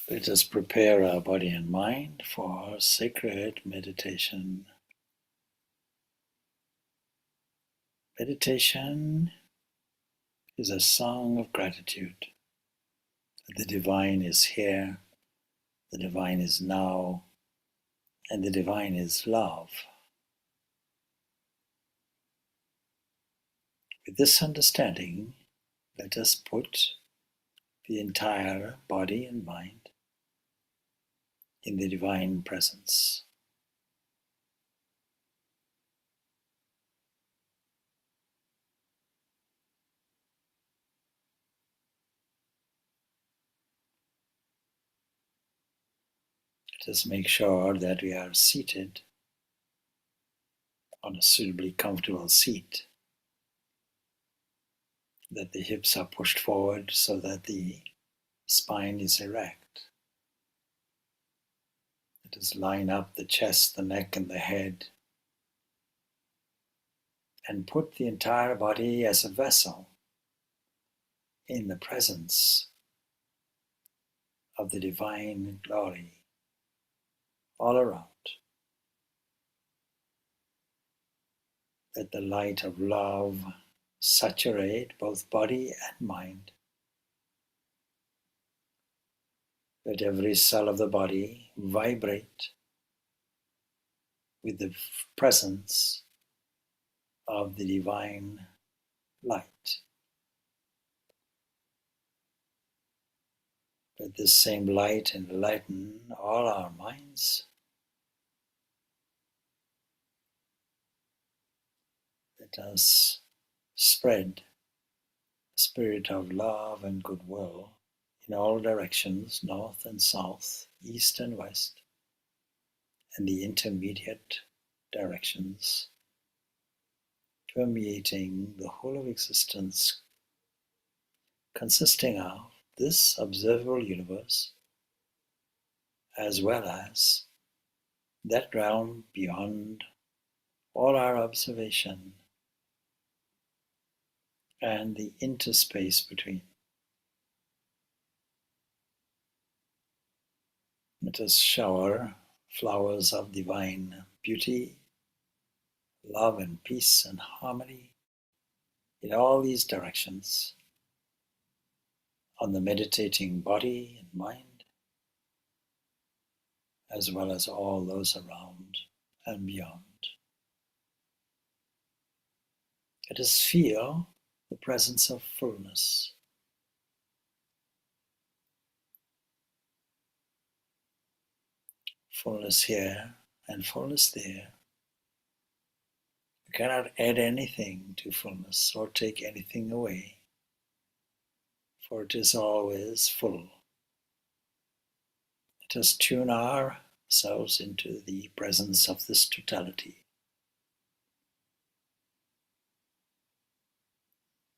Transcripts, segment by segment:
Let us prepare our body and mind for sacred meditation. Meditation is a song of gratitude. The divine is here, the divine is now, and the divine is love. With this understanding, let us put the entire body and mind in the divine presence. Let us make sure that we are seated on a suitably comfortable seat, that the hips are pushed forward so that the spine is erect. Let us line up the chest, the neck, and the head, and put the entire body as a vessel in the presence of the divine glory all around. Let the light of love saturate both body and mind. Let every cell of the body vibrate with the presence of the divine light. Let this same light enlighten all our minds. Let us spread the spirit of love and goodwill in all directions, north and south, east and west, and the intermediate directions, permeating the whole of existence, consisting of this observable universe, as well as that realm beyond all our observation, and the interspace between. Let us shower flowers of divine beauty, love and peace and harmony in all these directions on the meditating body and mind, as well as all those around and beyond. Let us feel the presence of fullness. Fullness here and fullness there. We cannot add anything to fullness or take anything away, for it is always full. Let us tune ourselves into the presence of this totality.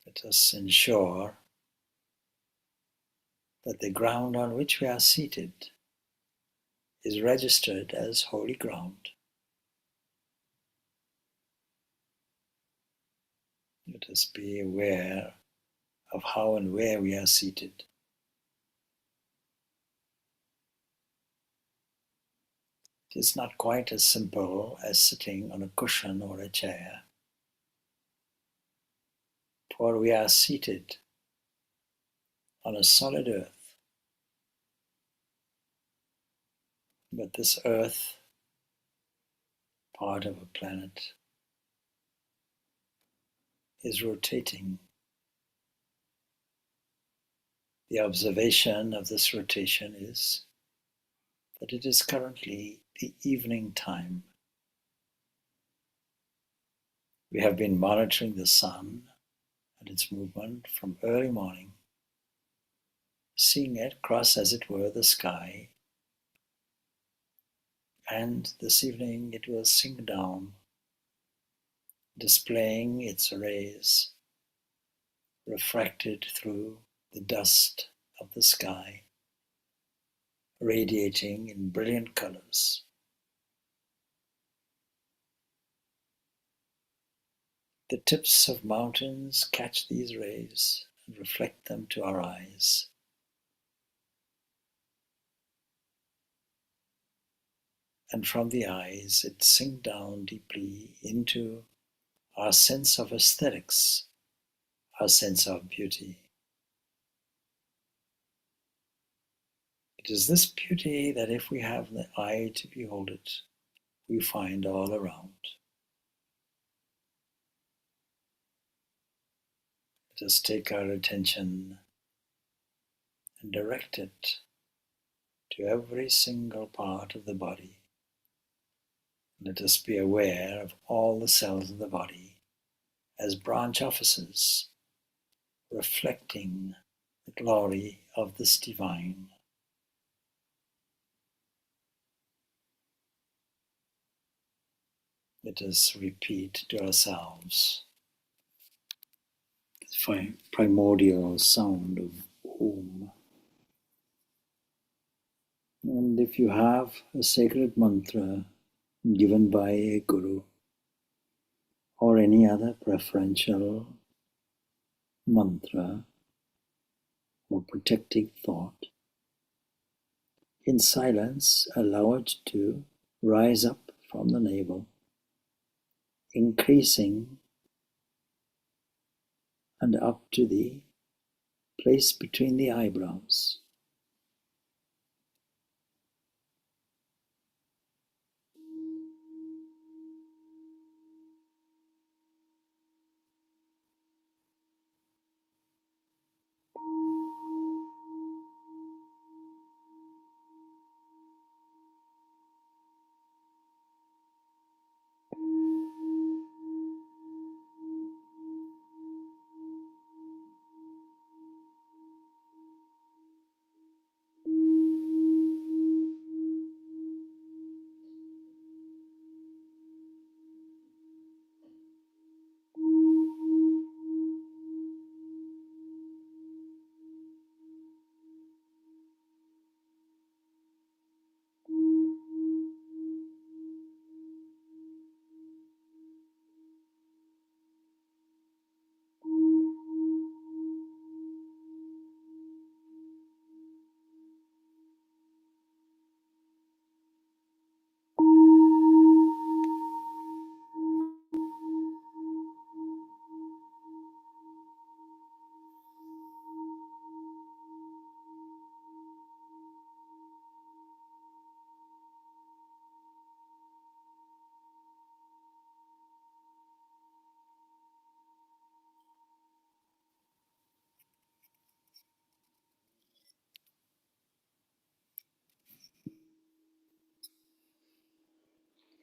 Let us ensure that the ground on which we are seated is registered as holy ground. Let us be aware of how and where we are seated. It is not quite as simple as sitting on a cushion or a chair, for we are seated on a solid earth. But this earth, part of a planet, is rotating. The observation of this rotation is that it is currently the evening time. We have been monitoring the sun and its movement from early morning, seeing it cross, as it were, the sky, and this evening it will sink down, displaying its rays refracted through the dust of the sky, radiating in brilliant colors. The tips of mountains catch these rays and reflect them to our eyes. And from the eyes, it sinks down deeply into our sense of aesthetics, our sense of beauty. It is this beauty that if we have the eye to behold it, we find all around. Let us take our attention and direct it to every single part of the body. Let us be aware of all the cells of the body as branch offices reflecting the glory of this divine. Let us repeat to ourselves the primordial sound of Om. And if you have a sacred mantra given by a guru or any other preferential mantra or protecting thought, in silence allow it to rise up from the navel, increasing and up to the place between the eyebrows.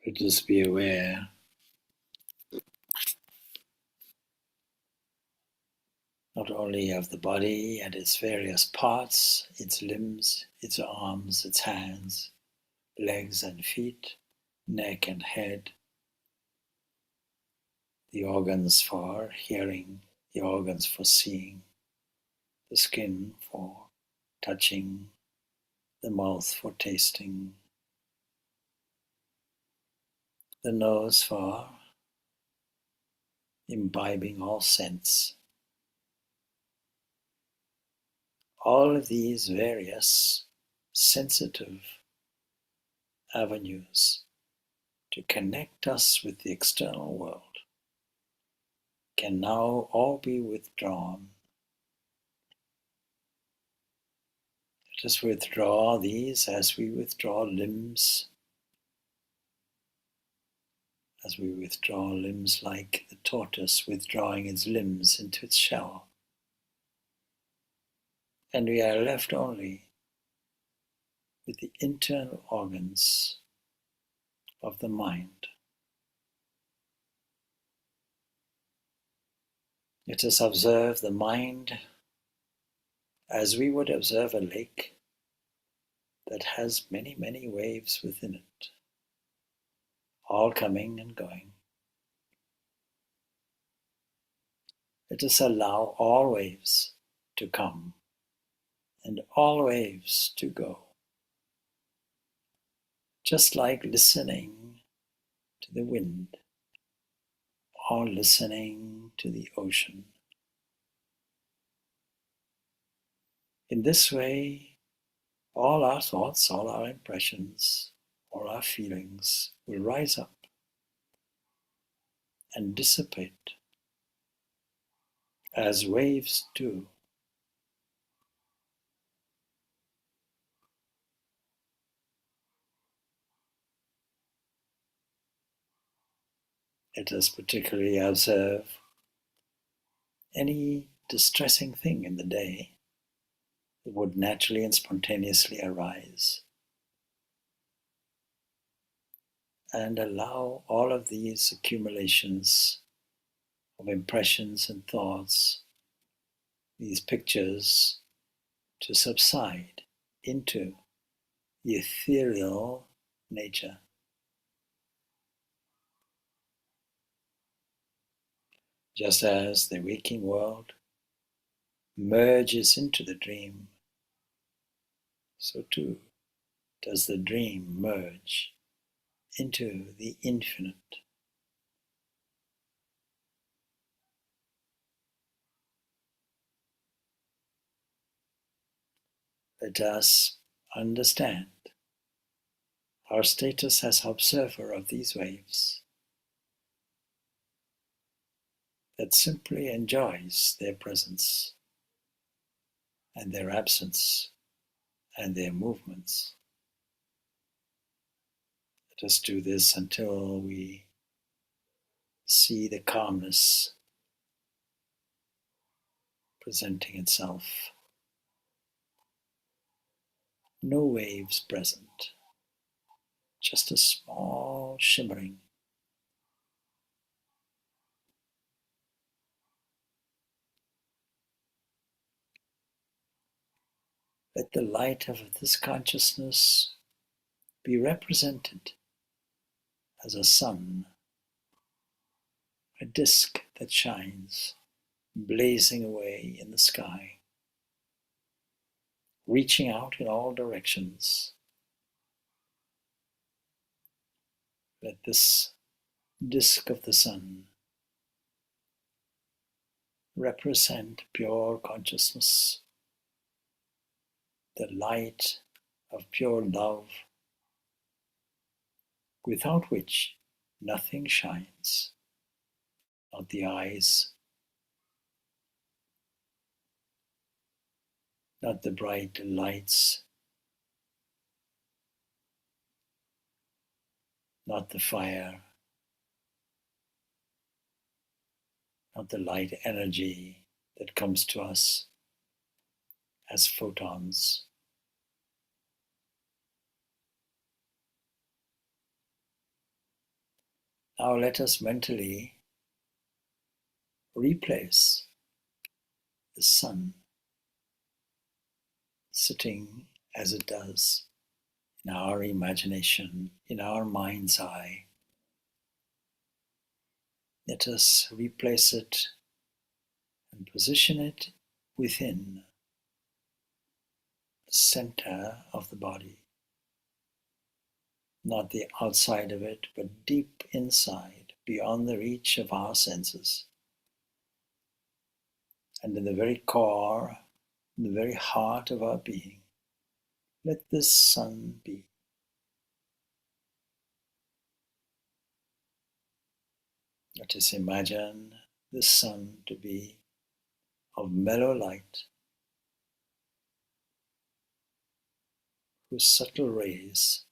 Let us be aware not only of the body and its various parts, its limbs, its arms, its hands, legs and feet, neck and head, the organs for hearing, the organs for seeing, the skin for touching, the mouth for tasting, the nose for imbibing all scents. All of these various sensitive avenues to connect us with the external world can now all be withdrawn. Let us withdraw these as we withdraw limbs, like the tortoise withdrawing its limbs into its shell. And we are left only with the internal organs of the mind. Let us observe the mind as we would observe a lake that has many, many waves within it, all coming and going. Let us allow all waves to come and all waves to go, just like listening to the wind or listening to the ocean. In this way, all our thoughts, all our impressions, all our feelings will rise up and dissipate as waves do. Let us particularly observe any distressing thing in the day that would naturally and spontaneously arise, and allow all of these accumulations of impressions and thoughts, these pictures, to subside into the ethereal nature. Just as the waking world merges into the dream, so too does the dream merge into the infinite. Let us understand our status as observer of these waves that simply enjoys their presence and their absence and their movements. Let us do this until we see the calmness presenting itself. No waves present, just a small shimmering. Let the light of this consciousness be represented as a sun, a disk that shines, blazing away in the sky, reaching out in all directions. Let this disk of the sun represent pure consciousness, the light of pure love, without which nothing shines, not the eyes, not the bright lights, not the fire, not the light energy that comes to us as photons. Now let us mentally replace the sun sitting as it does in our imagination, in our mind's eye. Let us replace it and position it within the center of the body. Not the outside of it, but deep inside, beyond the reach of our senses. And in the very core, in the very heart of our being, let this sun be. Let us imagine the sun to be of mellow light, whose subtle rays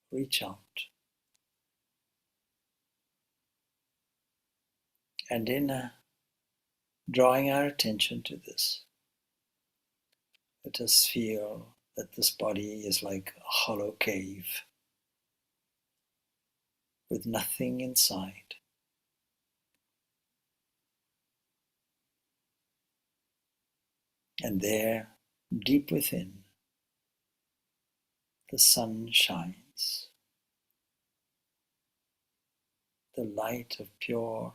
reach out. And in drawing our attention to this, let us feel that this body is like a hollow cave with nothing inside. And there, deep within, the sun shines. The light of pure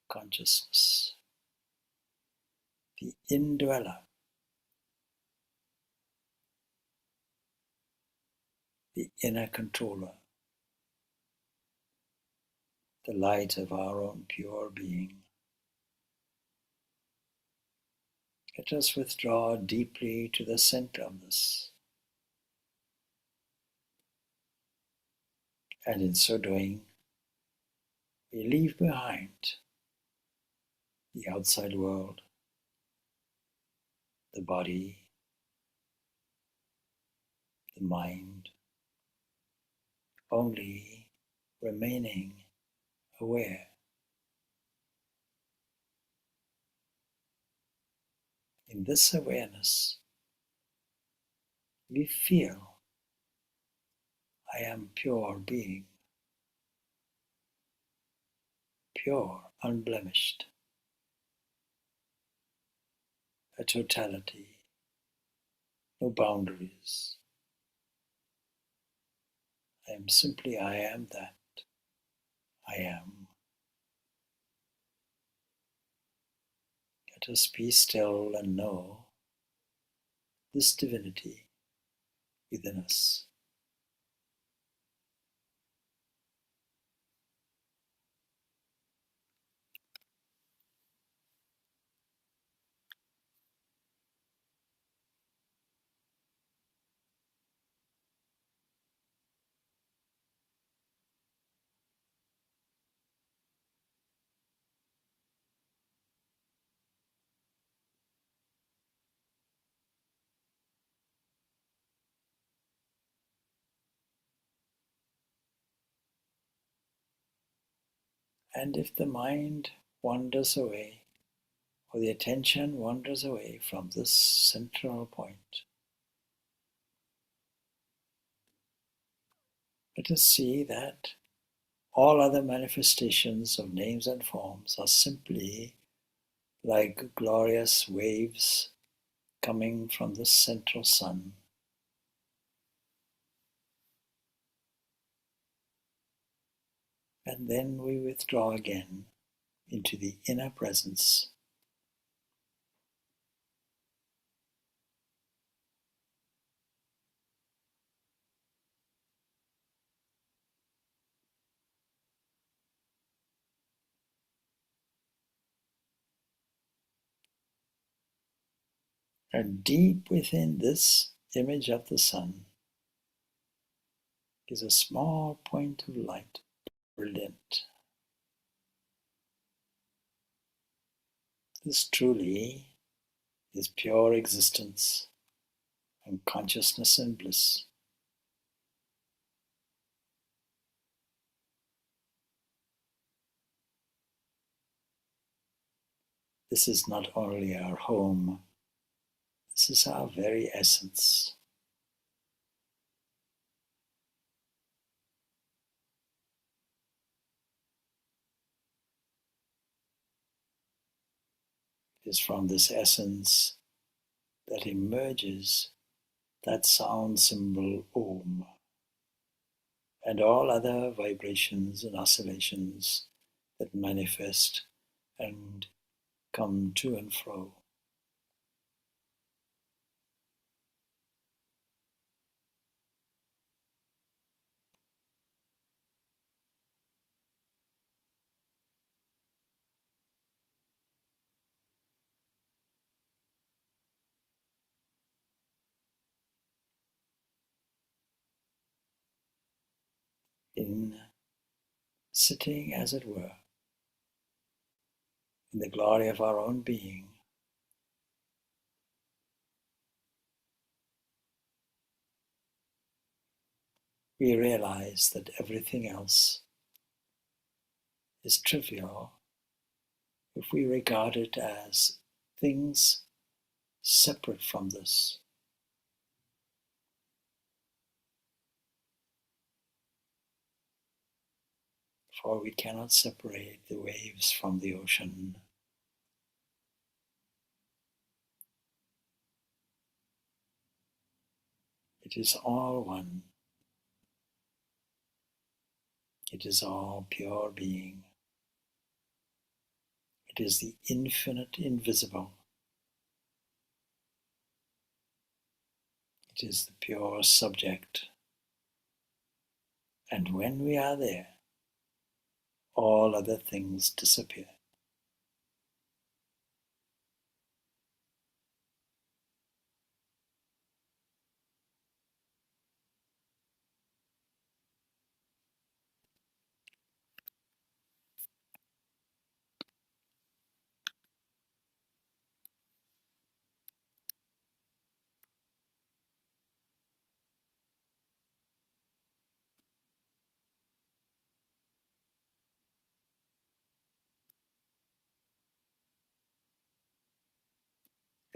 consciousness, the indweller, the inner controller, the light of our own pure being. Let us withdraw deeply to the center of this. And in so doing, we leave behind the outside world, the body, the mind, only remaining aware. In this awareness, we feel I am pure being, pure, unblemished, a totality, no boundaries. I am simply I am that I am. Let us be still and know this divinity within us. And if the mind wanders away, or the attention wanders away from this central point, let us see that all other manifestations of names and forms are simply like glorious waves coming from the central sun. And then we withdraw again into the inner presence. And deep within this image of the sun is a small point of light, brilliant. This truly is pure existence and consciousness and bliss. This is not only our home, this is our very essence. It is from this essence that emerges that sound symbol Om, and all other vibrations and oscillations that manifest and come to and fro. In sitting, as it were, in the glory of our own being, we realize that everything else is trivial if we regard it as things separate from this. For we cannot separate the waves from the ocean. It is all one. It is all pure being. It is the infinite invisible. It is the pure subject. And when we are there, all other things disappear.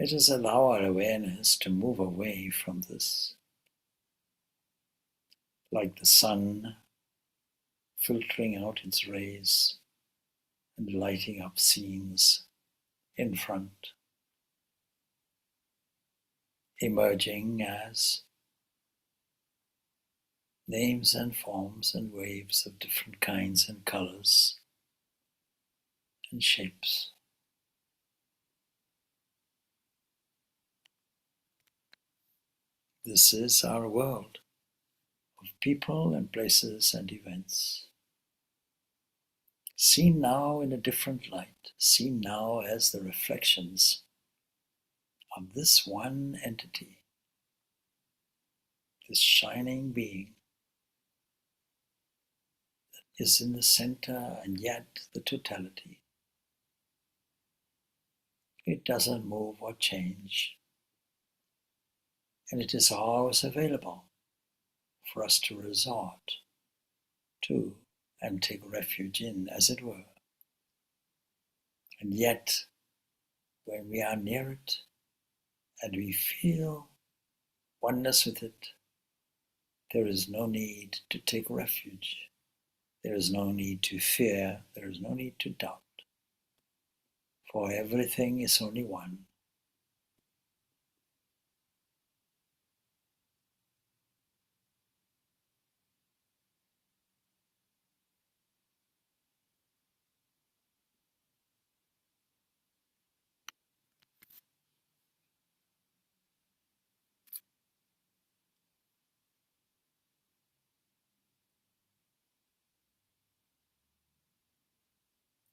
Let us allow our awareness to move away from this, like the sun filtering out its rays and lighting up scenes in front, emerging as names and forms and waves of different kinds and colors and shapes. This is our world of people and places and events. Seen now in a different light, seen now as the reflections of this one entity, this shining being that is in the center and yet the totality. It doesn't move or change, and it is always available for us to resort to and take refuge in, as it were. And yet, when we are near it and we feel oneness with it, there is no need to take refuge. There is no need to fear. There is no need to doubt. For everything is only one.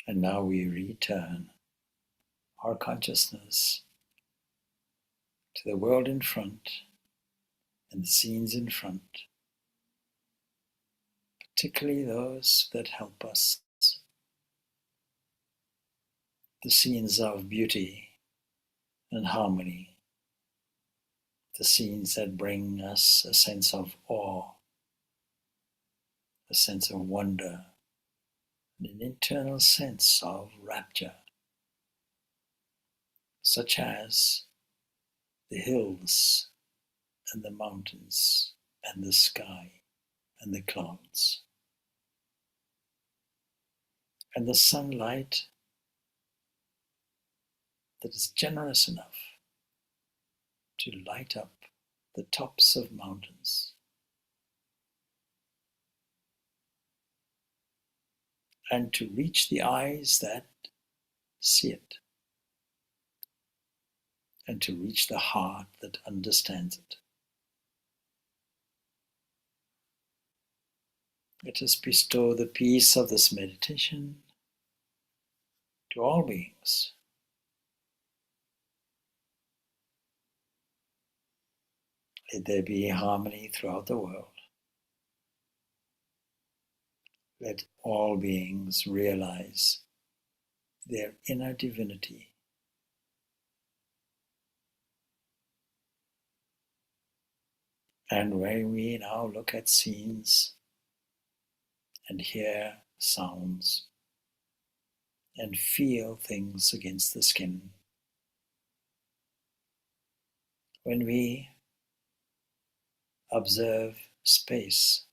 And now we return our consciousness to the world in front and the scenes in front, particularly those that help us, the scenes of beauty and harmony, the scenes that bring us a sense of awe, a sense of wonder, and an internal sense of rapture, such as the hills and the mountains and the sky and the clouds, and the sunlight that is generous enough to light up the tops of mountains and to reach the eyes that see it and to reach the heart that understands it. Let us bestow the peace of this meditation to all beings. Let there be harmony throughout the world. Let all beings realize their inner divinity. And when we now look at scenes and hear sounds and feel things against the skin, when we observe space,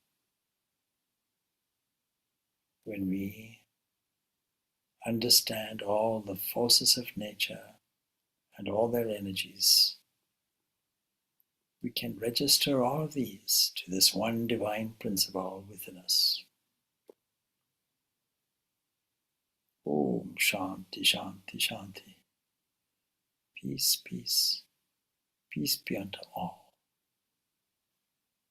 when we understand all the forces of nature and all their energies, we can register all of these to this one divine principle within us. Om Shanti Shanti Shanti. Peace, peace, peace be unto all.